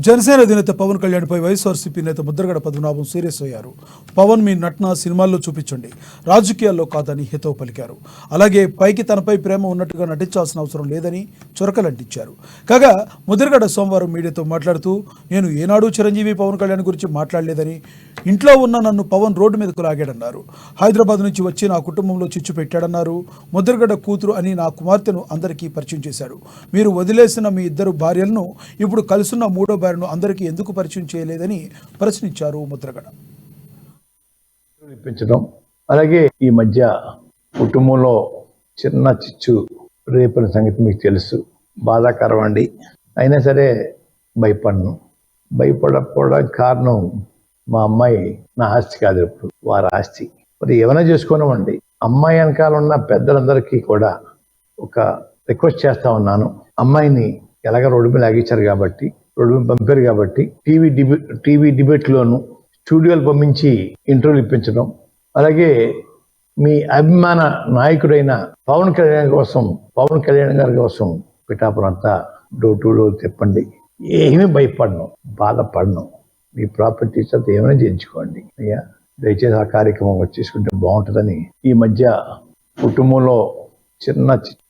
జనసేన అధినేత పవన్ కళ్యాణ్పై వైఎస్ఆర్సీపీ నేత ముద్రగడ పద్మనాభం సీరియస్ అయ్యారు. పవన్ మీ నటన సినిమాల్లో చూపించండి, రాజకీయాల్లో కాదని హితవు పలికారు. అలాగే పైకి తనపై ప్రేమ ఉన్నట్టుగా నటించాల్సిన అవసరం లేదని చురకలంటించారు. కాగా ముద్రగడ సోమవారం మీడియాతో మాట్లాడుతూ, నేను ఏనాడు చిరంజీవి పవన్ కళ్యాణ్ గురించి మాట్లాడలేదని, ఇంట్లో ఉన్న నన్ను పవన్ రోడ్డు మీదకు లాగాడన్నారు. హైదరాబాద్ నుంచి వచ్చి నా కుటుంబంలో చిచ్చు పెట్టాడన్నారు. ముద్రగడ కూతురు అని నా కుమార్తెను అందరికీ పరిచయం చేశారు. మీరు వదిలేసిన మీ ఇద్దరు భార్యలను ఇప్పుడు కలుసున్న మూడో భార్యను అందరికీ ఎందుకు పరిచయం చేయలేదని ప్రశ్నించారు ముద్రగడ. అలాగే ఈ మధ్య కుటుంబంలో చిన్న చిచ్చు రేపిన సంగతి మీకు తెలుసు, బాధాకరం అండి. అయినా సరే భయపడకపోవడానికి కారణం మా అమ్మాయి నా ఆస్తి కాదు, ఇప్పుడు వారి ఆస్తి. మరి ఏమైనా చేసుకోనివ్వండి, అమ్మాయి వెనకాల ఉన్న పెద్దలందరికీ కూడా ఒక రిక్వెస్ట్ చేస్తా ఉన్నాను. అమ్మాయిని ఎలాగ రోడ్డు మీద లాగించారు కాబట్టి, రోడ్డు మీద పంపారు కాబట్టి, టీవీ డిబేట్లోను స్టూడియోలు పంపించి ఇంటర్వ్యూలు ఇప్పించడం, అలాగే మీ అభిమాన నాయకుడైన పవన్ కళ్యాణ్ గారి కోసం పిఠాపురం అంతా డోర్ టు డోర్ చెప్పండి. ఏమీ భయపడను, బాధపడను. మీ ప్రాపర్టీస్ అంతా ఏమైనా చేయించుకోండి అయ్యా, దయచేసి ఆ కార్యక్రమం వచ్చేసుకుంటే బాగుంటుందని ఈ మధ్య కుటుంబంలో చిన్న